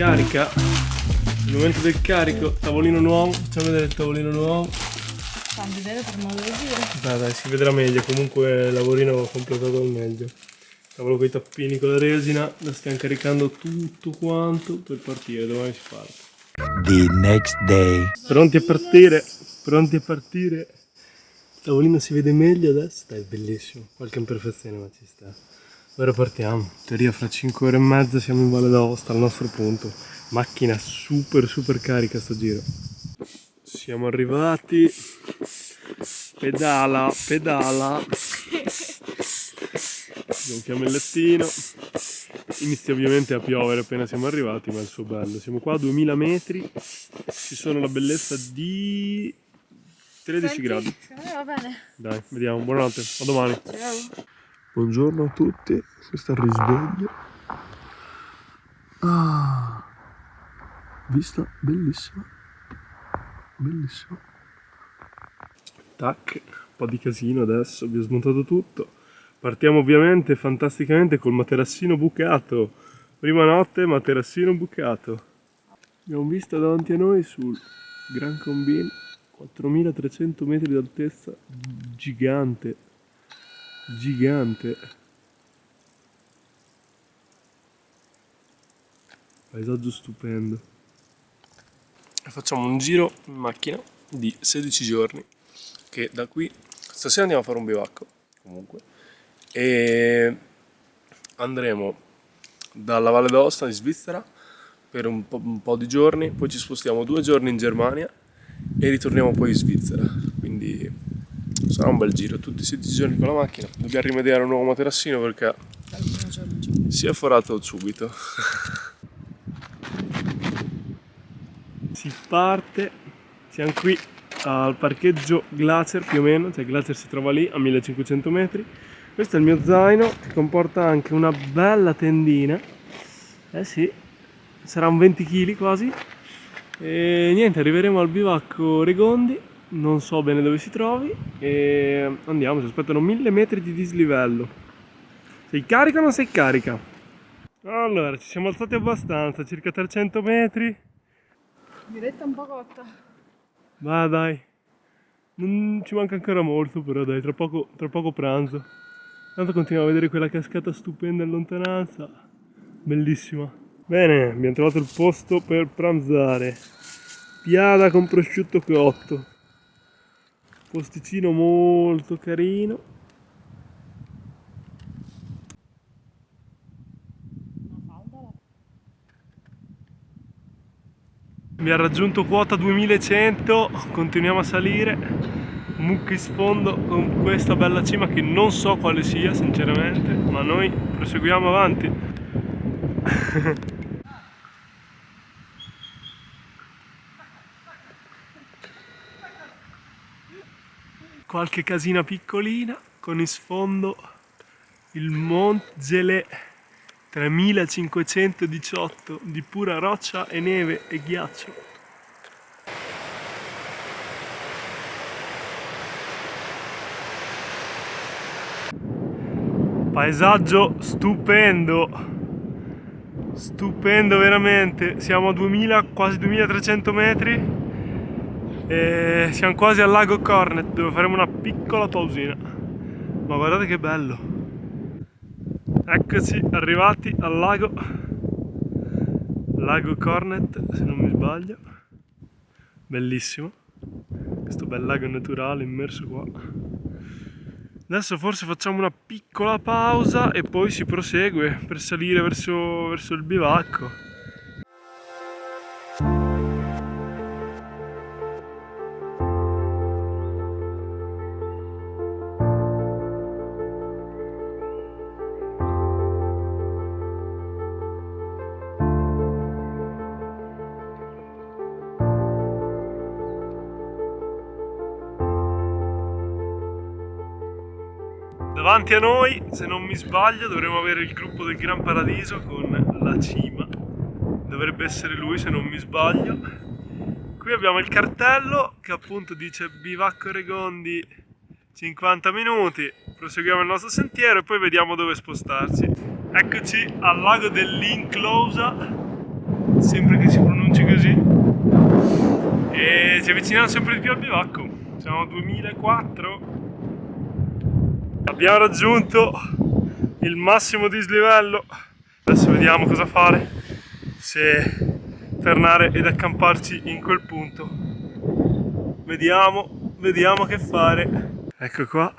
Carica, il momento del carico, tavolino nuovo, facciamo vedere il tavolino nuovo. Fammi vedere per modo di dire. Dai, si vedrà meglio, comunque il lavorino completato al meglio. Tavolo con i tappini con la resina, la stiamo caricando tutto quanto per partire, domani si parte. The next day. Pronti a partire, pronti a partire. Il tavolino si vede meglio adesso, dai, è bellissimo, qualche imperfezione ma ci sta. Ora partiamo, in teoria fra 5 ore e mezza siamo in Valle d'Aosta al nostro punto. Macchina super carica sto giro. Siamo arrivati, pedala, gonfiamo il lettino. Inizia ovviamente a piovere appena siamo arrivati, ma è il suo bello. Siamo qua a 2000 metri, ci sono la bellezza di 13 gradi. Va bene. Dai, vediamo, buonanotte, a domani. Ciao. Buongiorno a tutti, questo è il risveglio. Ah, vista bellissima, bellissima. Tac, un po' di casino adesso, abbiamo smontato tutto. Partiamo ovviamente fantasticamente col materassino bucato. Prima notte, materassino bucato. Abbiamo vista davanti a noi sul Gran Combin, 4300 metri di altezza, gigante. Gigante, paesaggio stupendo. Facciamo un giro in macchina di 16 giorni, che da qui stasera andiamo a fare un bivacco comunque, e andremo dalla Valle d'Aosta in Svizzera per un po' di giorni, poi ci spostiamo 2 giorni in Germania e ritorniamo poi in Svizzera, quindi sarà un bel giro, tutti i 16 giorni con la macchina. Dobbiamo rimediare un nuovo materassino perché si è forato subito. Si parte, siamo qui al parcheggio Glacier più o meno, cioè Glacier si trova lì a 1500 metri. Questo è il mio zaino che comporta anche una bella tendina, eh sì, sarà un 20 kg quasi. E niente, arriveremo al bivacco Regondi. Non so bene dove si trovi e andiamo, ci aspettano 1000 metri di dislivello. Sei carica o non sei carica? Allora, ci siamo alzati abbastanza, circa 300 metri. Diretta un po' cotta. Ma dai, non ci manca ancora molto però dai, tra poco pranzo. Tanto continuiamo a vedere quella cascata stupenda in lontananza, bellissima. Bene, abbiamo trovato il posto per pranzare. Piada con prosciutto cotto. Posticino molto carino. Mi ha raggiunto quota 2100, continuiamo a salire, mucchi sfondo con questa bella cima che non so quale sia sinceramente, ma noi proseguiamo avanti. Qualche casina piccolina con in sfondo il Mont Gelé 3518 di pura roccia e neve e ghiaccio. Paesaggio stupendo, stupendo veramente. Siamo a 2000, quasi 2300 metri. E siamo quasi al lago Cornet dove faremo una piccola pausina. Ma guardate che bello. Eccoci arrivati al lago Cornet, se non mi sbaglio. Bellissimo questo bel lago naturale immerso qua. Adesso forse facciamo una piccola pausa e poi si prosegue per salire verso il bivacco. Davanti a noi, se non mi sbaglio, dovremmo avere il gruppo del Gran Paradiso con la cima. Dovrebbe essere lui, se non mi sbaglio. Qui abbiamo il cartello che appunto dice Bivacco Regondi 50 minuti. Proseguiamo il nostro sentiero e poi vediamo dove spostarci. Eccoci al lago dell'Inclosa, sempre che si pronunci così. E ci avviciniamo sempre di più al bivacco. Siamo al 2004. Abbiamo raggiunto il massimo dislivello. Adesso vediamo cosa fare, se tornare ed accamparci in quel punto. Vediamo che fare. Ecco qua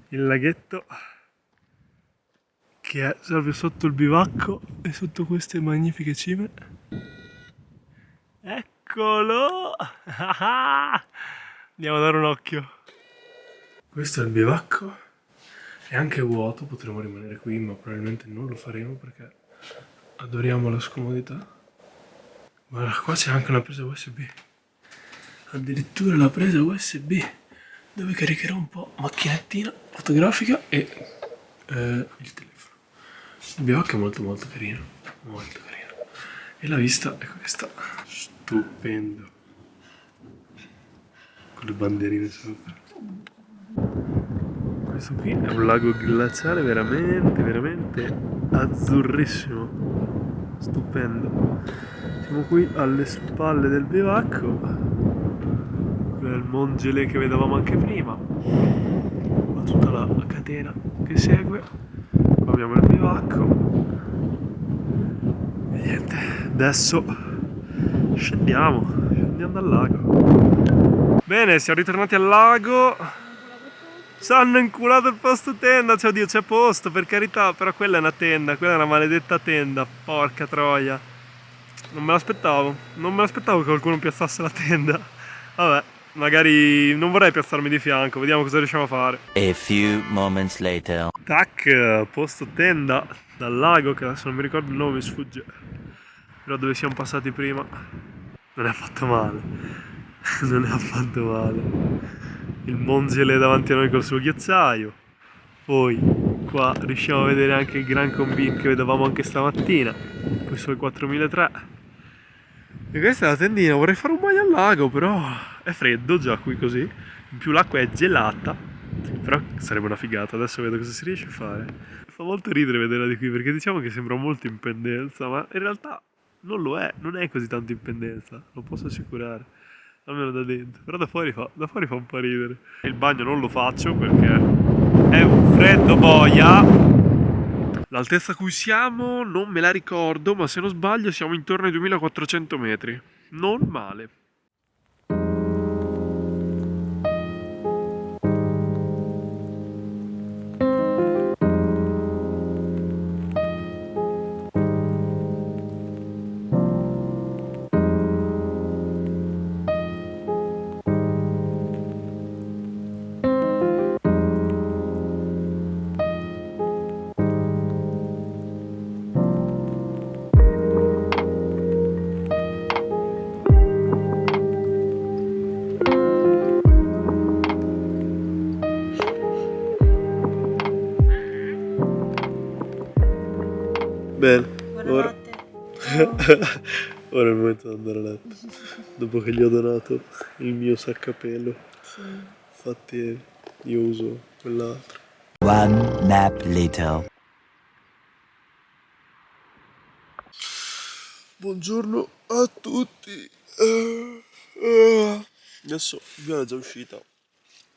il laghetto che è proprio sotto il bivacco e sotto queste magnifiche cime. Eccolo! Andiamo a dare un occhio. Questo è il bivacco, è anche vuoto, potremmo rimanere qui, ma probabilmente non lo faremo perché adoriamo la scomodità. Guarda, qua c'è anche una presa USB, addirittura la presa USB, dove caricherò un po' macchinettina fotografica e il telefono. Il bivacco è molto molto carino, e la vista è questa, stupendo, con le banderine sopra. Questo qui è un lago glaciale veramente azzurrissimo, stupendo. Siamo qui alle spalle del bivacco, quello è il Mont Gelé che vedevamo anche prima, qua tutta la catena che segue, qua abbiamo il bivacco e niente, adesso scendiamo dal lago. Bene, siamo ritornati al lago. Ci hanno inculato il posto tenda, cioè oddio c'è posto per carità, però quella è una tenda, quella è una maledetta tenda, porca troia. Non me l'aspettavo che qualcuno piazzasse la tenda. Vabbè, magari non vorrei piazzarmi di fianco, vediamo cosa riusciamo a fare. A few moments later. Tac, posto tenda dal lago, che adesso non mi ricordo il nome, mi sfugge. Però dove siamo passati prima non è affatto male. Non è affatto male. Il Mont Gelé davanti a noi col suo ghiacciaio. Poi qua riusciamo a vedere anche il Gran Combin che vedevamo anche stamattina, con i suoi 4003. E questa è la tendina, vorrei fare un bagno al lago, però è freddo già qui così. In più l'acqua è gelata, però sarebbe una figata, adesso vedo cosa si riesce a fare. Fa molto ridere vederla di qui perché diciamo che sembra molto in pendenza, ma in realtà non lo è, non è così tanto in pendenza, lo posso assicurare. Almeno da dentro, però da fuori fa un po' ridere. Il bagno non lo faccio perché è un freddo boia. L'altezza a cui siamo non me la ricordo, ma se non sbaglio siamo intorno ai 2400 metri. Non male. Bene, ora è il momento di andare a letto. Dopo che gli ho donato il mio saccapelo. Sì. Infatti io uso quell'altro. One nap later. Buongiorno a tutti. Adesso Viola è già uscita.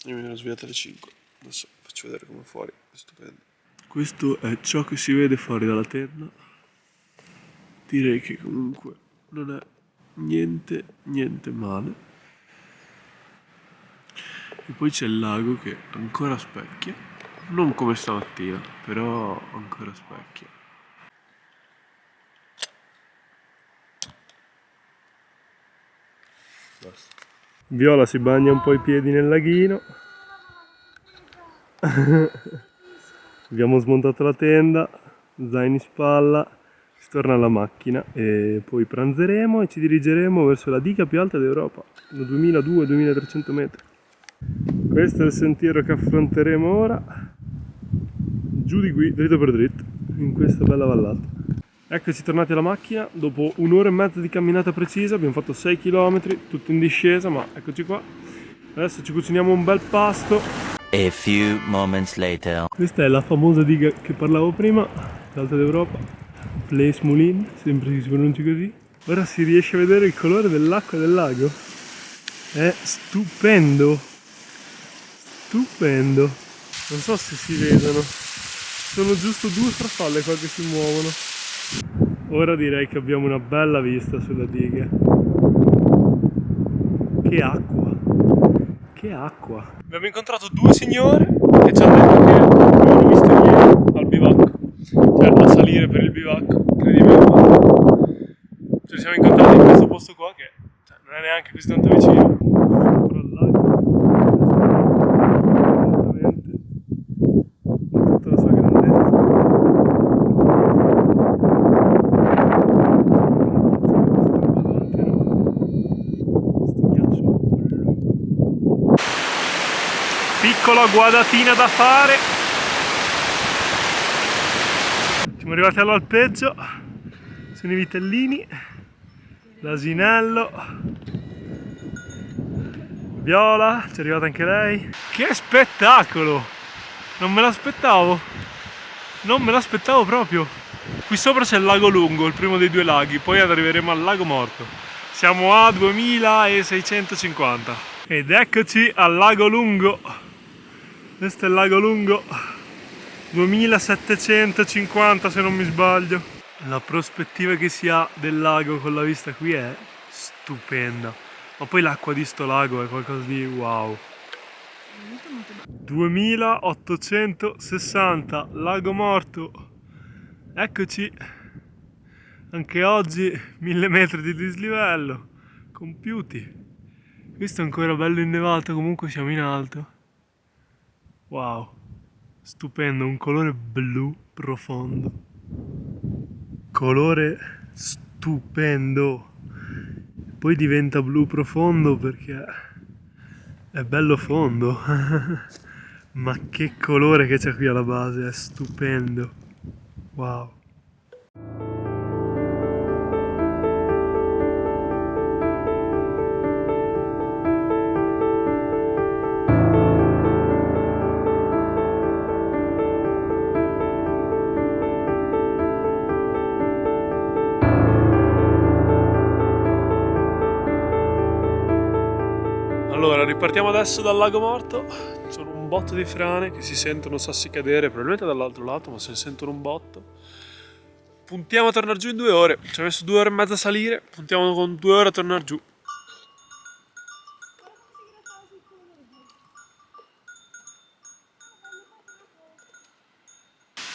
Io mi ero svegliata alle 5. Adesso faccio vedere come fuori. È stupendo. Questo è ciò che si vede fuori dalla tenda. Direi che comunque non è niente male. E poi c'è il lago che ancora specchia. Non come stamattina, però ancora specchia. Basta. Viola si bagna un po' i piedi nel laghino. Abbiamo smontato la tenda, zaini in spalla, si torna alla macchina e poi pranzeremo e ci dirigeremo verso la diga più alta d'Europa, da 2200-2300 metri. Questo è il sentiero che affronteremo ora. giù di qui, dritto per dritto, in questa bella vallata. Eccoci tornati alla macchina, dopo un'ora e mezza di camminata precisa, abbiamo fatto 6 km, tutto in discesa, ma eccoci qua. Adesso ci cuciniamo un bel pasto. A few moments later. Questa è la famosa diga che parlavo prima, l'Alta d'Europa, Place Moulin, sempre si pronuncia così. Ora si riesce a vedere il colore dell'acqua del lago. È stupendo, stupendo. Non so se si vedono, sono giusto 2 farfalle qua che si muovono. Ora direi che abbiamo una bella vista sulla diga. Che acqua, che acqua. Abbiamo incontrato 2 signore che ci hanno detto che abbiamo visto ieri al bivacco, cioè a salire per il bivacco, incredibilmente. Ci siamo incontrati in questo posto qua che non è neanche così tanto vicino. Sopra il lago, veramente, con tutta la sua grandezza. Piccola guadatina da fare. Siamo arrivati all'alpeggio. Sono i vitellini, l'asinello, Viola, ci è arrivata anche lei. Che spettacolo! Non me l'aspettavo. Non me l'aspettavo proprio. Qui sopra c'è il lago Lungo, il primo dei 2 laghi, poi arriveremo al lago Morto. Siamo a 2650. Ed eccoci al lago Lungo. Questo è il lago Lungo. 2750 se non mi sbaglio. La prospettiva che si ha del lago con la vista qui è stupenda. Ma poi l'acqua di sto lago è qualcosa di wow. 2860, lago Morto. Eccoci. Anche oggi 1000 metri di dislivello compiuti. Questo è ancora bello innevato, comunque siamo in alto. Wow, stupendo, un colore blu profondo. Colore stupendo. Poi diventa blu profondo perché è bello fondo. Ma che colore che c'è qui alla base, è stupendo. Wow. Allora, ripartiamo adesso dal lago Morto. Ci sono un botto di frane che si sentono sassi cadere, probabilmente dall'altro lato, ma se ne sentono un botto. Puntiamo a tornare giù in 2 ore. Ci ha messo 2 ore e mezza a salire, puntiamo con 2 ore a tornare giù.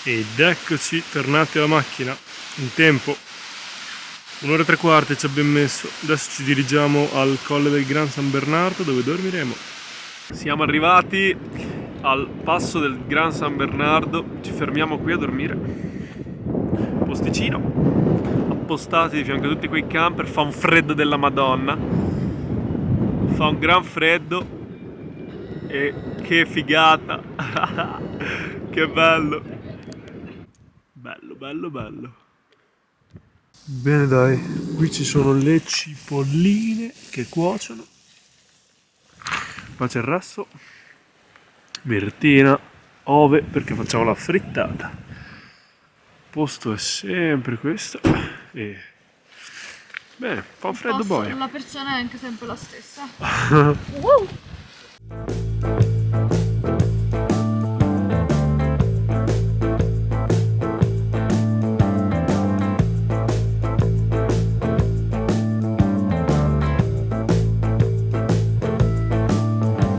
Ed eccoci tornati alla macchina in tempo. 1 ora e 3/4 ci abbiamo messo. Adesso ci dirigiamo al colle del Gran San Bernardo dove dormiremo. Siamo arrivati al passo del Gran San Bernardo. Ci fermiamo qui a dormire. Posticino. Appostati di fianco a tutti quei camper. Fa un freddo della Madonna. Fa un gran freddo. E che figata. Che bello. Bello, bello, bello. Bene dai, qui ci sono le cipolline che cuociono. Qua c'è il resto. Mirtina, ove, perché facciamo la frittata. Il posto è sempre questo. E bene, fa un freddo boia. La persona è anche sempre la stessa.